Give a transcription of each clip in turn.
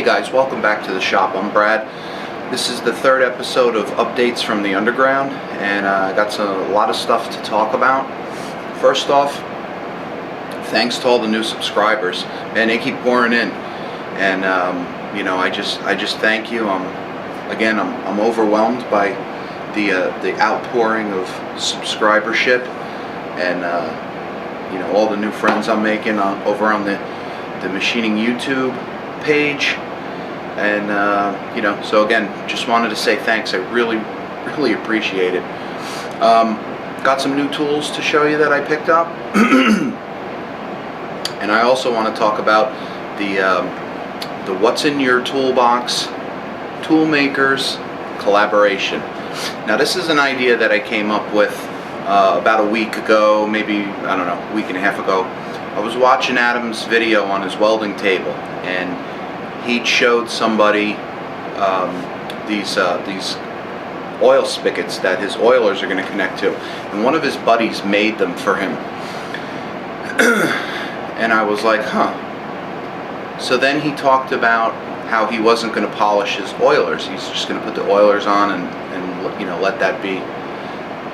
guys, welcome back to the shop. I'm Brad. This is the third episode of updates from the underground, and I got a lot of stuff to talk about. First off, thanks to all the new subscribers. Man, they keep pouring in, and you know, I just thank you. I'm overwhelmed by the outpouring of subscribership, and you know, all the new friends I'm making over on the machining YouTube page. And you know, so again, just wanted to say thanks. I really appreciate it. Got some new tools to show you that I picked up. And I also want to talk about the what's in your toolbox toolmakers collaboration. Now, this is an idea that I came up with about a week ago, maybe, I don't know, a week and a half ago. I was watching Adam's video on his welding table, and he showed somebody these oil spigots that his oilers are going to connect to, and one of his buddies made them for him. And I was like, huh. So then he talked about how he wasn't going to polish his oilers. He's just going to put the oilers on and you know, let that be.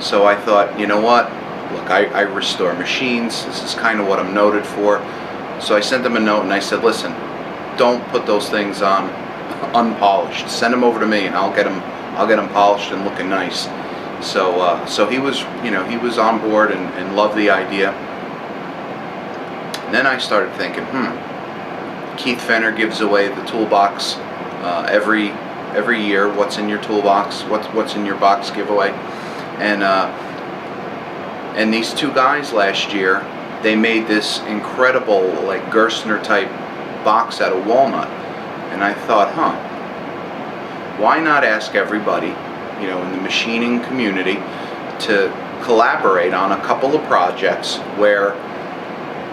So I thought, you know what? Look, I restore machines. This is kind of what I'm noted for. So I sent him a note and I said, listen, don't put those things on unpolished. Send them over to me, and I'll get them polished and looking nice. So so he was, you know, he was on board and loved the idea. And then I started thinking, Keith Fenner gives away the toolbox every year. What's in your toolbox? What's in your box giveaway? And these two guys last year, they made this incredible, like, Gerstner type box out of walnut. And I thought, why not ask everybody, you know, in the machining community to collaborate on a couple of projects where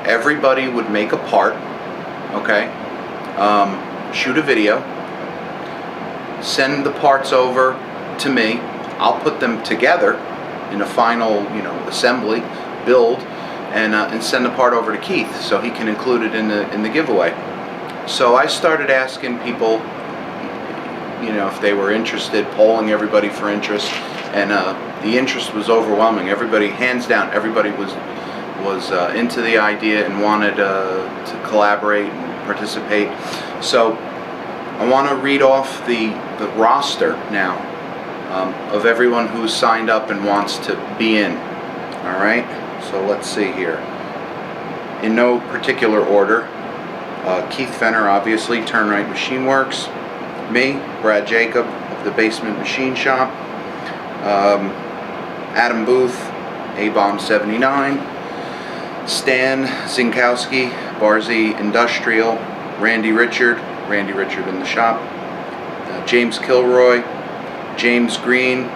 everybody would make a part, okay, shoot a video, send the parts over to me. I'll put them together in a final, you know, assembly, build, and send the part over to Keith so he can include it in the giveaway. So I started asking people, you know, if they were interested, polling everybody for interest, and the interest was overwhelming. Everybody, hands down, everybody was into the idea and wanted to collaborate and participate. So I want to read off the roster now of everyone who's signed up and wants to be in. All right, so let's see here. In no particular order. Keith Fenner, obviously, Turn Right Machine Works. Me, Brad Jacob of the Basement Machine Shop. Adam Booth, A-Bomb 79. Stan Zinkowski, Barzy Industrial. Randy Richard in the shop. James Kilroy. James Green,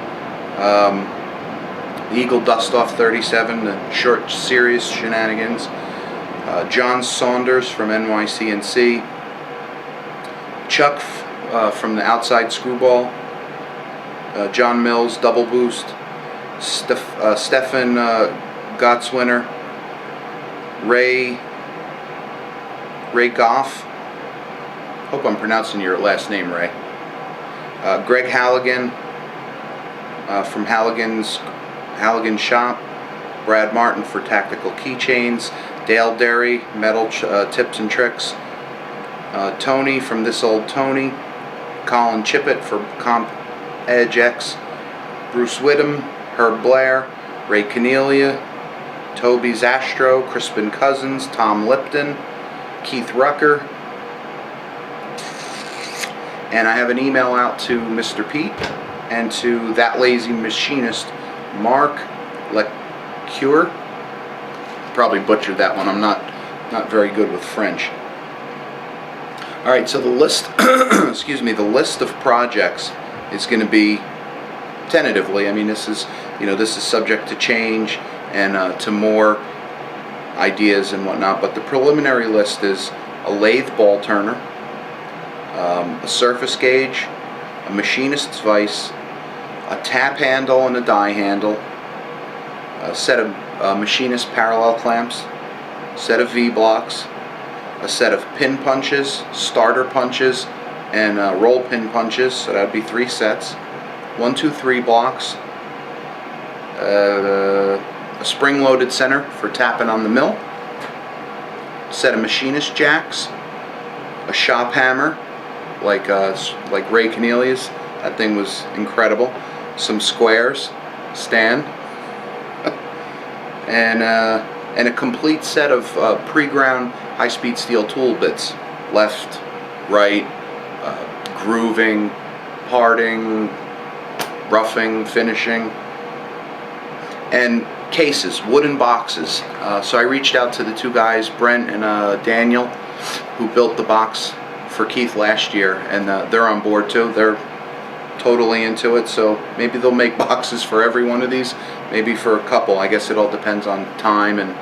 Eagle Dustoff 37, the short series shenanigans. John Saunders from NYCNC. Chuck from the Outside Screwball. John Mills, Double Boost. Stefan Gottswinner. Ray Goff. Hope I'm pronouncing your last name, Ray. Greg Halligan from Halligan's Shop. Brad Martin for Tactical Keychains. Dale Derry, Metal Tips and Tricks. Tony from This Old Tony. Colin Chippett for Comp Edge X. Bruce Whittam, Herb Blair, Ray Cornelia, Toby Zastro, Crispin Cousins, Tom Lipton, Keith Rucker. And I have an email out to Mr. Pete and to That Lazy Machinist, Mark Lecure. Probably butchered that one. I'm not very good with French. All right, so the list, excuse me, the list of projects is going to be tentatively. I mean, this is, you know, this is subject to change and to more ideas and whatnot. But the preliminary list is a lathe ball turner, a surface gauge, a machinist's vise, a tap handle and a die handle, a set of machinist parallel clamps, a set of V-blocks, a set of pin punches, starter punches, and roll pin punches, so that'd be 3 sets. 1, 2, 3 blocks. A spring-loaded center for tapping on the mill. Set of machinist jacks. A shop hammer, like Ray Cornelius. That thing was incredible. Some squares, stand, and a complete set of pre-ground high-speed steel tool bits. Left, right, grooving, parting, roughing, finishing, and cases, wooden boxes. So I reached out to the 2 guys, Brent and Daniel, who built the box for Keith last year, and they're on board too. They're totally into it, so maybe they'll make boxes for every one of these, maybe for a couple. I guess it all depends on time and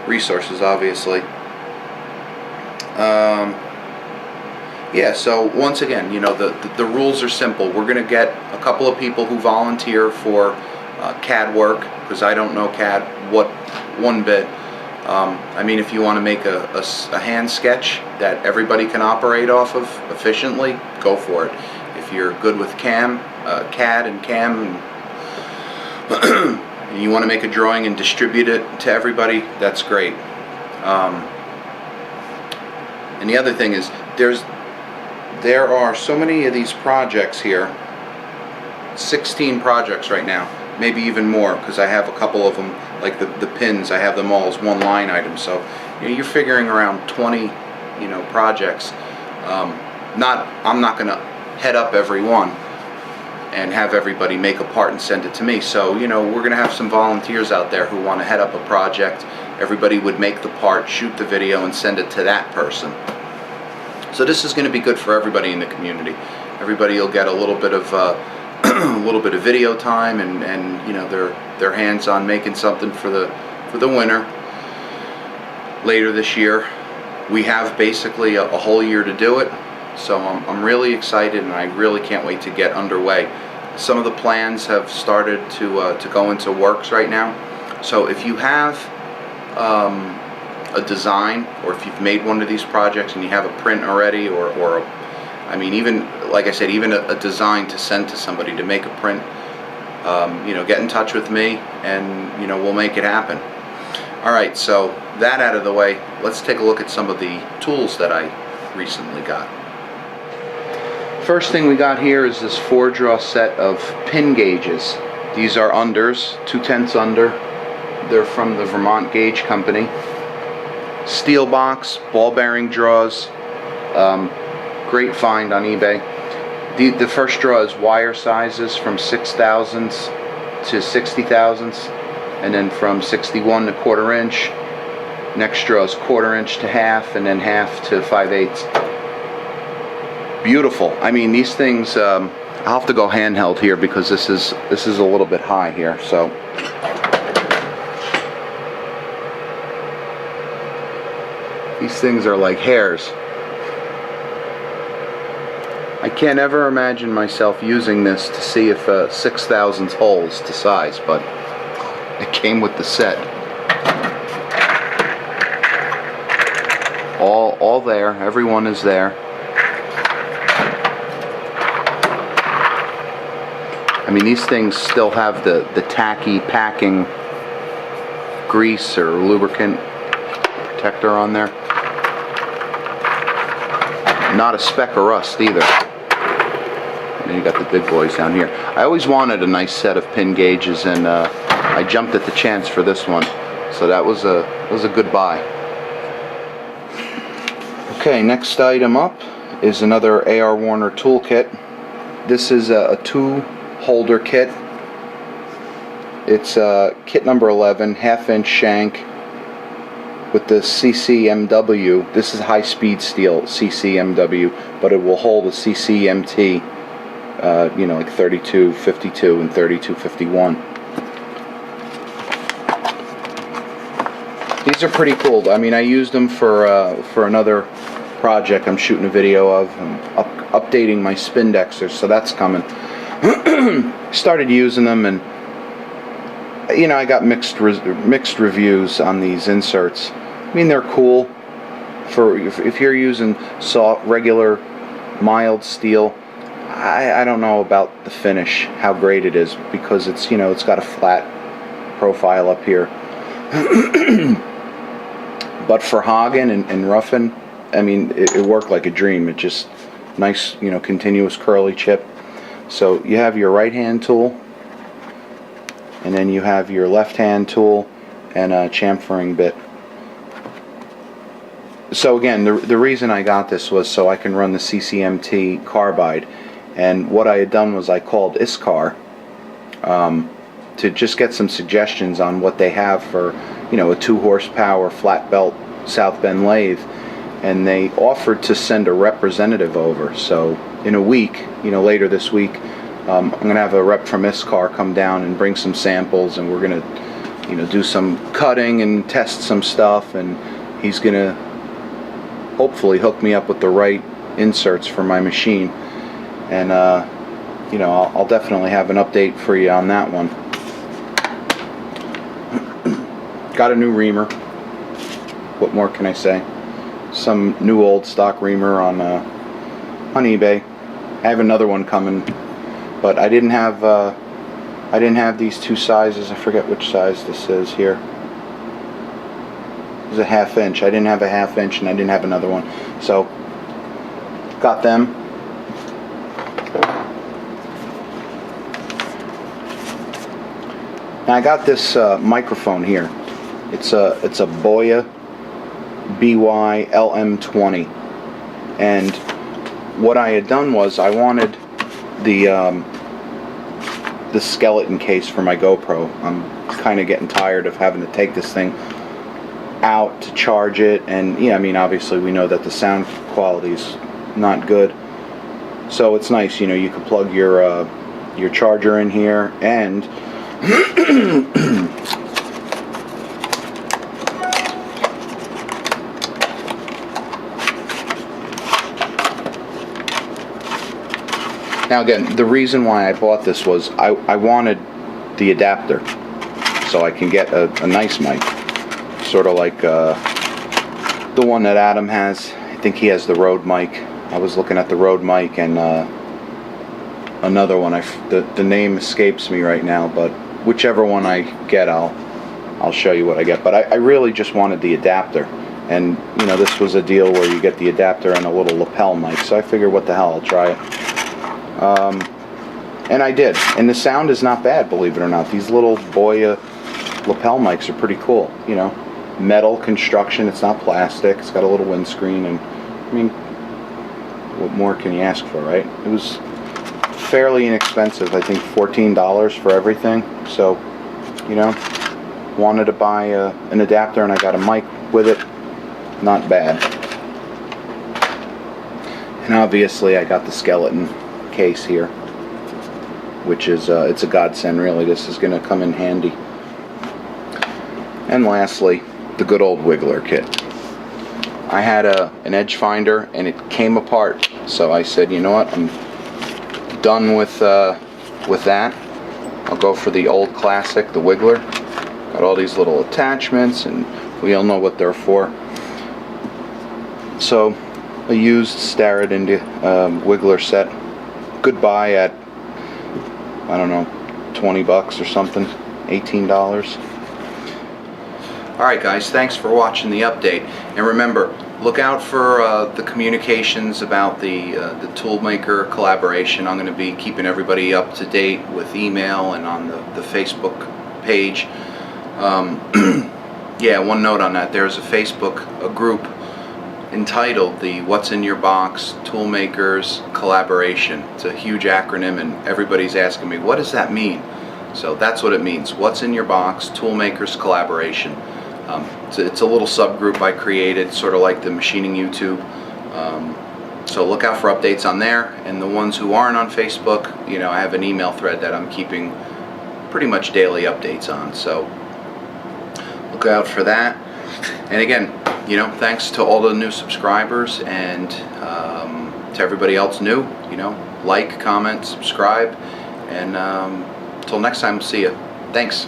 resources, obviously. Yeah, so once again, you know, the rules are simple. We're going to get a couple of people who volunteer for CAD work, because I don't know CAD one bit. I mean, if you want to make a hand sketch that everybody can operate off of efficiently, go for it. If you're good with CAD and CAM, and you want to make a drawing and distribute it to everybody, that's great. And the other thing is, there are so many of these projects here, 16 projects right now, maybe even more, because I have a couple of them, like the pins, I have them all as one line item, so you know, you're figuring around 20 projects. I'm not going to head up every one and have everybody make a part and send it to me, so you know, we're going to have some volunteers out there who want to head up a project. Everybody would make the part, shoot the video, and send it to that person. So this is going to be good for everybody in the community. Everybody will get a little bit of video time, and you know, their hands on making something for the winter later this year. We have basically a whole year to do it, so I'm really excited, and I really can't wait to get underway. Some of the plans have started to go into works right now. So if you have a design, or if you've made one of these projects and you have a print already, or I mean, even like I said, even a design to send to somebody to make a print, you know, get in touch with me, and you know, we'll make it happen. All right, so that out of the way, let's take a look at some of the tools that I recently got. First thing we got here is this 4-draw set of pin gauges. These are unders, 2/10 under. They're from the Vermont Gauge Company. Steel box, ball bearing draws. Great find on eBay. The first draw is wire sizes from 6/1000 to 60/1000, and then from 61 to 1/4 inch. Next draw is 1/4 inch to half, and then half to 5/8. Beautiful. I mean, these things. I'll have to go handheld here because this is a little bit high here. So. These things are like hairs. I can't ever imagine myself using this to see if 6/1000 holes to size, but it came with the set. All there. Everyone is there. I mean, these things still have the tacky packing grease or lubricant protector on there. Not a speck of rust either. And then you got the big boys down here. I always wanted a nice set of pin gauges, and I jumped at the chance for this one, so that was a good buy. Okay, next item up is another A.R. Warner toolkit. This is a 2-holder kit. It's kit number 11, 1/2 inch shank with the CCMW. This is high-speed steel CCMW, but it will hold a CCMT, you know, like 3252 and 3251. These are pretty cool. I mean, I used them for another project I'm shooting a video of. I'm updating my Spindexers, so that's coming. Started using them, and you know, I got mixed reviews on these inserts. I mean, they're cool for if you're using regular mild steel. I don't know about the finish, how great it is, because it's, you know, it's got a flat profile up here. But for hogging and roughing, I mean, it worked like a dream. It just nice, you know, continuous curly chip. So you have your right hand tool, and then you have your left hand tool and a chamfering bit. So again, the reason I got this was so I can run the CCMT carbide. And what I had done was I called ISCAR to just get some suggestions on what they have for, you know, a 2 horsepower flat belt South Bend lathe, and they offered to send a representative over. So in a week, you know, later this week, I'm going to have a rep from ISCAR come down and bring some samples, and we're going to, you know, do some cutting and test some stuff, and he's going to hopefully hook me up with the right inserts for my machine. And you know, I'll definitely have an update for you on that one. Got a new reamer. What more can I say? Some new old stock reamer on eBay. I have another one coming, but I didn't have these 2 sizes. I forget which size this is here. It's a 1/2 inch. I didn't have a 1/2 inch, and I didn't have another one, so got them. Now I got this microphone here. It's a WIYB-TMC LM20, and what I had done was I wanted the skeleton case for my GoPro. I'm kind of getting tired of having to take this thing out to charge it, and yeah, I mean, obviously we know that the sound quality is not good. So it's nice, you know, you can plug your charger in here, and now again, the reason why I bought this was I wanted the adapter so I can get a nice mic, sort of like the one that Adam has. I think he has the Rode mic. I was looking at the Rode mic and another one. The name escapes me right now, but whichever one I get, I'll show you what I get. But I really just wanted the adapter, and you know, this was a deal where you get the adapter and a little lapel mic. So I figured, what the hell, I'll try it. And I did, and the sound is not bad, believe it or not. These little Boya lapel mics are pretty cool. You know, metal construction. It's not plastic. It's got a little windscreen, and I mean, what more can you ask for, right? It was fairly inexpensive. I think $14 for everything. So, you know, wanted to buy an adapter, and I got a mic with it. Not bad. And obviously I got the skeleton case here, which is it's a godsend, really. This is going to come in handy. And lastly, the good old Wiggler kit. I had an edge finder, and it came apart, so I said, you know what, I'm done with that. I'll go for the old classic, the Wiggler. Got all these little attachments, and we all know what they're for. So a used Starrett into Wiggler set. Good buy at, I don't know, 20 bucks or something, $18. Alright guys, thanks for watching the update, and remember, look out for the communications about the Toolmaker collaboration. I'm going to be keeping everybody up to date with email and on the Facebook page. Yeah, one note on that, there's a group entitled the What's in Your Box Toolmakers Collaboration. It's a huge acronym, and everybody's asking me, what does that mean? So that's what it means. What's in Your Box Toolmakers Collaboration. It's a little subgroup I created, sort of like the machining YouTube. So look out for updates on there. And the ones who aren't on Facebook, you know, I have an email thread that I'm keeping pretty much daily updates on. So look out for that. And again, you know, thanks to all the new subscribers, and to everybody else new, you know, like, comment, subscribe, and until next time, we'll see you. Thanks.